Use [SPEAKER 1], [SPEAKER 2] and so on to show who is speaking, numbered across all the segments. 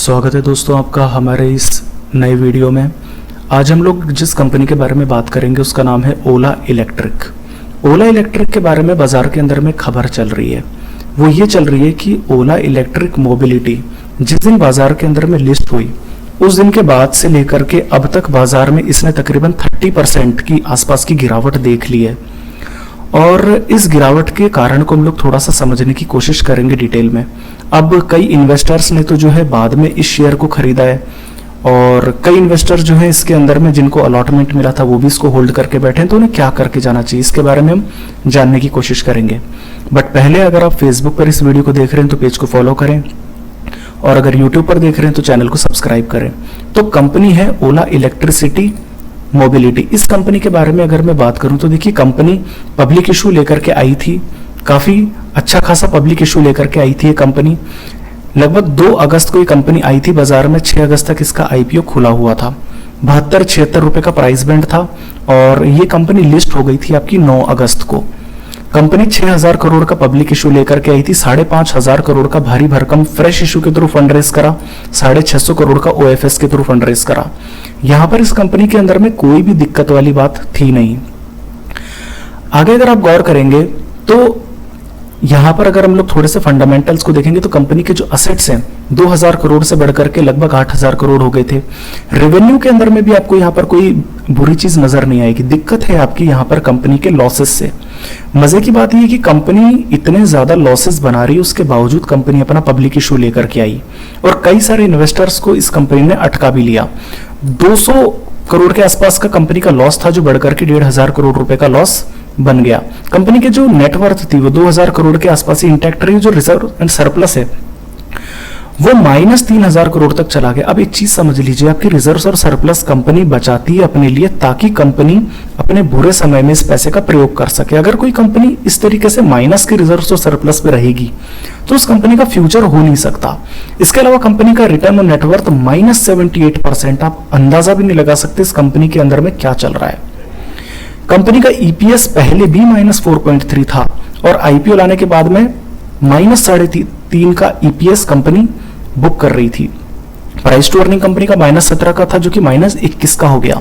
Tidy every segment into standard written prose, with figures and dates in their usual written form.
[SPEAKER 1] स्वागत है दोस्तों आपका हमारे इस नए वीडियो में। आज हम लोग जिस कंपनी के बारे में बात करेंगे उसका नाम है ओला इलेक्ट्रिक। ओला इलेक्ट्रिक के बारे में बाजार के अंदर में खबर चल रही है, वो ये चल रही है कि ओला इलेक्ट्रिक मोबिलिटी जिस दिन बाजार के अंदर में लिस्ट हुई उस दिन के बाद से लेकर के अब तक बाजार में इसने तकरीबन 30% की आसपास की गिरावट देख ली है। और इस गिरावट के कारण को हम लोग थोड़ा सा समझने की कोशिश करेंगे डिटेल में। अब कई इन्वेस्टर्स ने तो जो है बाद में इस शेयर को खरीदा है और कई इन्वेस्टर जो है इसके अंदर में जिनको अलॉटमेंट मिला था वो भी इसको होल्ड करके बैठे हैं, तो उन्हें क्या करके जाना चाहिए इसके बारे में हम जानने की कोशिश करेंगे। बट पहले अगर आप फेसबुक पर इस वीडियो को देख रहे हैं तो पेज को फॉलो करें और अगर यूट्यूब पर देख रहे हैं तो चैनल को सब्सक्राइब करें। तो कंपनी है ओला इलेक्ट्रिसिटी मोबिलिटी। इस कंपनी के बारे में अगर मैं बात करूं तो देखिए, कंपनी पब्लिक इशू लेकर के आई थी, काफी अच्छा खासा पब्लिक इशू लेकर के आई थी ये कंपनी। लगभग 2 अगस्त को ये कंपनी आई थी बाजार में, 6 अगस्त तक इसका आईपीओ खुला हुआ था। 72-76 रुपए का प्राइस बैंड था और ये कंपनी लिस्ट हो गई थी आपकी 9 अगस्त को। कंपनी 6000 करोड़ का पब्लिक इशू लेकर के आई थी, 5500 करोड़ का भारी भरकम फ्रेश इशू के थ्रू फंड रेज करा, 650 करोड़ का ओएफएस के थ्रू फंड रेज करा। यहां पर इस कंपनी के अंदर में कोई भी दिक्कत वाली बात थी नहीं। आगे अगर आप गौर करेंगे तो यहां पर अगर हम लोग थोड़े से फंडामेंटल्स को देखेंगे तो कंपनी के जो असेट्स हैं 2000 करोड़ से बढ़कर के लगभग 8000 करोड़ हो गए थे। रेवेन्यू के अंदर में भी आपको यहां पर कोई बुरी चीज नजर नहीं आएगी। दिक्कत है आपकी यहां पर कंपनी के लॉसेस से। मजे की बात यह कि कंपनी इतने ज्यादा लॉसेस बना रही है, उसके बावजूद कंपनी अपना पब्लिक इशू लेकर के आई और कई सारे इन्वेस्टर्स को इस कंपनी ने अटका भी लिया। 200 करोड़ के आसपास का कंपनी का लॉस था जो बढ़कर के 1500 करोड़ रुपए का लॉस बन गया। कंपनी के जो नेटवर्थ थी वो 2000 करोड़ के आसपास ही इंटैक्ट रही। जो रिजर्व एंड सरप्लस है वो -3000 करोड़ तक चला गया। अब एक चीज समझ लीजिए, आपकी रिजर्व और सरप्लस कंपनी बचाती है अपने लिए ताकि कंपनी अपने बुरे समय में इस पैसे का प्रयोग कर सके। अगर कोई कंपनी इस तरीके से माइनस के रिजर्व और सरप्लस पे रहेगी तो उस कंपनी का फ्यूचर हो नहीं सकता। इसके अलावा कंपनी का रिटर्न ऑन नेटवर्थ -78%। आप अंदाजा भी नहीं लगा सकते इस कंपनी के अंदर में क्या चल रहा है। कंपनी का ईपीएस पहले भी -4.3 था और आईपीओ लाने के बाद में -3.5 का ईपीएस कंपनी बुक कर रही थी। प्राइस टू अर्निंग कंपनी का -17 का था जो कि -21 का हो गया।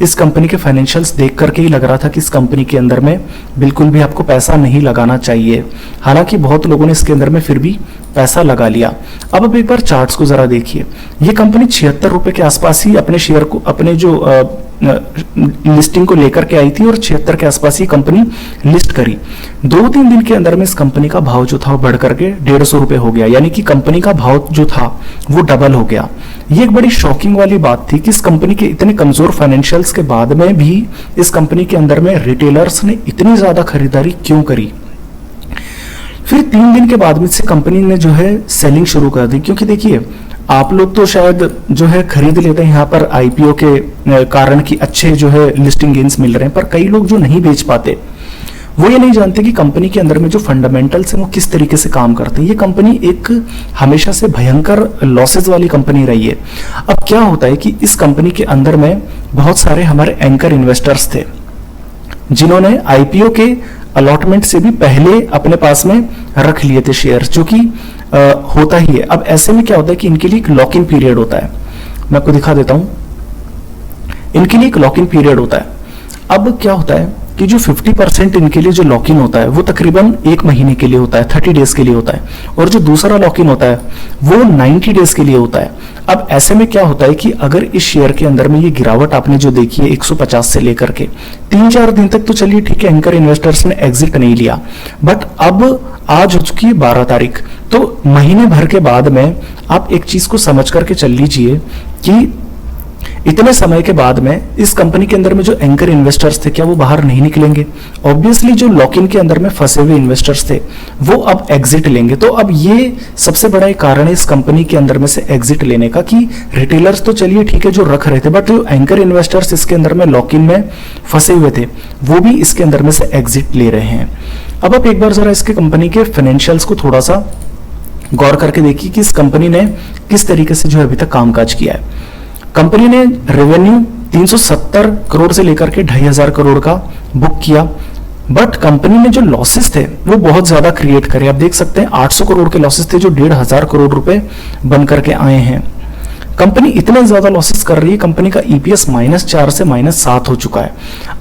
[SPEAKER 1] इस कंपनी के फाइनेंशियल्स देख करके ही लग रहा था कि इस कंपनी के अंदर में बिल्कुल भी आपको पैसा नहीं लगाना चाहिए। हालांकि बहुत लोगों ने इसके अंदर में फिर भी पैसा लगा लिया। अब आप एक बार चार्ट्स को जरा देखिए। ये कंपनी 76 रुपए के आसपास ही अपने शेयर को, अपने जो लिस्टिंग को लेकर के आई थी और 76 के आसपास ही कंपनी लिस्ट करी। 2-3 दिन के अंदर में इस कंपनी का भाव जो था वो बढ़ करके 150 रुपए हो गया, यानी कि कंपनी का भाव जो था वो डबल हो गया। ये एक बड़ी शॉकिंग वाली बात थी कि इस कंपनी के इतने कमजोर फाइनेंशियल्स के बाद में भी इस कंपनी के अंदर में रिटेलर्स ने इतनी ज्यादा खरीदारी क्यों करी। फिर 3 दिन के बाद में से कंपनी ने जो है सेलिंग शुरू कर दी, क्योंकि देखिए आप लोग तो शायद जो है खरीद लेते हैं यहाँ पर आईपीओ के कारण कि अच्छे जो है लिस्टिंग गेन्स मिल रहे हैं, पर कई लोग जो नहीं बेच पाते वो ये नहीं जानते कि कंपनी के अंदर में जो फंडामेंटल्स हैं वो किस तरीके से काम करते हैं। ये कंपनी एक हमेशा से भयंकर लॉसेज वाली कंपनी रही है। अब क्या होता है कि इस कंपनी के अंदर में बहुत सारे हमारे एंकर इन्वेस्टर्स थे जिन्होंने आईपीओ के अलॉटमेंट से भी पहले अपने पास में रख लिए थे शेयर्स, जो कि होता ही है। अब ऐसे में क्या होता है कि इनके लिए एक लॉक इन पीरियड होता है। मैं आपको दिखा देता हूं, इनके लिए एक लॉक इन पीरियड होता है। अब क्या होता है कि जो 50% इनके लिए जो लॉक इन होता है वो तकरीबन 1 महीने के लिए होता है, 30 डेज के लिए होता है, और जो दूसरा लॉक इन होता है वो 90 डेज के लिए होता है। अब ऐसे में क्या होता है कि अगर इस शेयर के अंदर में ये गिरावट आपने जो देखी है 150 से लेकर के 3-4 दिन तक, तो चलिए ठीक है, एंकर इन्वेस्टर्स ने एग्जिट नहीं लिया, बट अब आज हो चुकी है 12 तारीख, तो महीने भर के बाद में आप एक चीज को समझ करके चल लीजिए कि इतने समय के बाद में इस कंपनी के अंदर में जो एंकर इन्वेस्टर्स थे क्या वो बाहर नहीं निकलेंगे। ऑब्वियसली जो लॉक इन के अंदर में फंसे हुए इन्वेस्टर्स थे वो अब एग्जिट लेंगे। तो अब ये सबसे बड़ा एक कारण है इस कंपनी के अंदर में से एग्जिट लेने का कि रिटेलर्स तो चलिए ठीक है जो रख रहे थे, बट जो एंकर इन्वेस्टर्स इसके अंदर में लॉक इन में फंसे हुए थे वो भी इसके अंदर में से एग्जिट ले रहे हैं। अब आप एक बार जरा इसके कंपनी के फाइनेंशियल्स को थोड़ा सा गौर करके देखिए कि इस कंपनी ने किस तरीके से जो अभी तक कामकाज किया है। कंपनी ने रेवेन्यू 370 करोड़ से लेकर के 2500 करोड़ का बुक किया, बट कंपनी ने जो लॉसेस थे वो बहुत ज्यादा क्रिएट करे। आप देख सकते हैं 800 करोड़ के लॉसेस थे जो 1500 करोड़ रुपए बन करके आए हैं। कंपनी इतने ज्यादा लॉसेस कर रही है, कंपनी का ईपीएस -4 से -7 हो चुका है।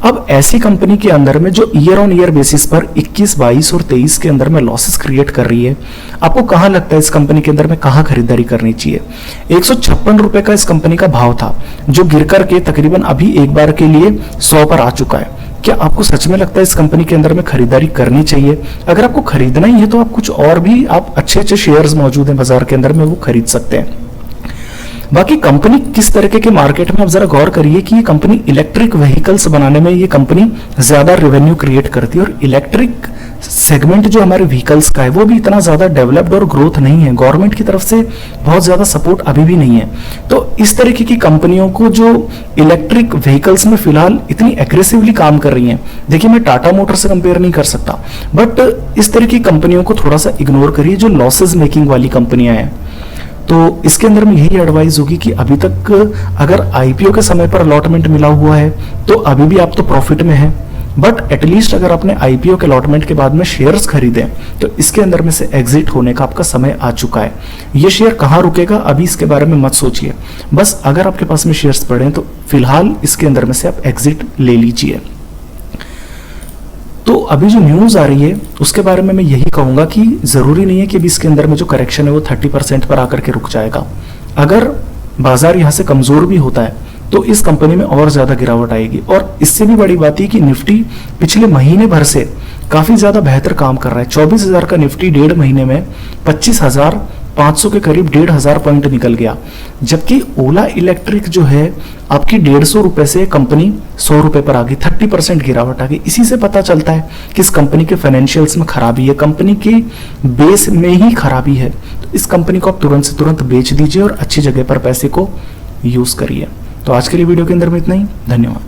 [SPEAKER 1] अब ऐसी कंपनी के अंदर में जो ईयर ऑन ईयर बेसिस पर 21, 22 और 23 के अंदर में लॉसेस क्रिएट कर रही है, आपको कहां लगता है इस कंपनी के अंदर में कहां खरीदारी करनी चाहिए? 156 रुपए का इस कंपनी का भाव था, जो गिर करके तकरीबन अभी एक बार के लिए 100 पर आ चुका है। क्या आपको सच में लगता है इस कंपनी के अंदर में खरीदारी करनी चाहिए? अगर आपको खरीदना ही है तो आप कुछ और भी, आप अच्छे शेयर्स मौजूद हैं बाजार के अंदर में, वो खरीद सकते हैं। बाकी कंपनी किस तरीके के मार्केट में, आप जरा गौर करिए कि ये कंपनी इलेक्ट्रिक व्हीकल्स बनाने में ये कंपनी ज्यादा रेवेन्यू क्रिएट करती है, और इलेक्ट्रिक सेगमेंट जो हमारे व्हीकल्स का है वो भी इतना ज्यादा डेवलप्ड और ग्रोथ नहीं है, गवर्नमेंट की तरफ से बहुत ज्यादा सपोर्ट अभी भी नहीं है। तो इस तरीके की कंपनियों को जो इलेक्ट्रिक व्हीकल्स में फिलहाल इतनी एग्रेसिवली काम कर रही हैं, देखिए मैं टाटा मोटर से कंपेयर नहीं कर सकता, बट इस तरह की कंपनियों को थोड़ा सा इग्नोर करिए जो लॉसेज मेकिंग वाली कंपनियां हैं। तो इसके अंदर में यही एडवाइस होगी कि अभी तक अगर आईपीओ के समय पर अलॉटमेंट मिला हुआ है तो अभी भी आप तो प्रॉफिट में हैं, बट एटलीस्ट अगर आपने आईपीओ के अलॉटमेंट के बाद में शेयर्स खरीदे तो इसके अंदर में से एग्जिट होने का आपका समय आ चुका है। ये शेयर कहाँ रुकेगा अभी इसके बारे में मत सोचिए, बस अगर आपके पास में शेयर्स पड़े हैं तो फिलहाल इसके अंदर में से आप एग्जिट ले लीजिए। तो अभी जो न्यूज आ रही है उसके बारे में मैं यही कहूंगा कि जरूरी नहीं है कि अभी इसके अंदर में जो करेक्शन है वो 30% पर आकर के रुक जाएगा। अगर बाजार यहां से कमजोर भी होता है तो इस कंपनी में और ज्यादा गिरावट आएगी। और इससे भी बड़ी बात है कि निफ्टी पिछले महीने भर से काफी ज्यादा बेहतर काम कर रहा है। 24,000 का निफ्टी 1.5 महीने में 25,500 के करीब 1,500 पॉइंट निकल गया, जबकि ओला इलेक्ट्रिक जो है आपकी 150 रुपए से कंपनी 100 रुपए पर आ गई, 30% गिरावट आ गई। इसी से पता चलता है कि इस कंपनी के फाइनेंशियल्स में खराबी है, कंपनी के बेस में ही खराबी है। तो इस कंपनी को आप तुरंत से तुरंत बेच दीजिए और अच्छी जगह पर पैसे को यूज करिए। तो आज के लिए वीडियो के अंदर में इतना ही, धन्यवाद।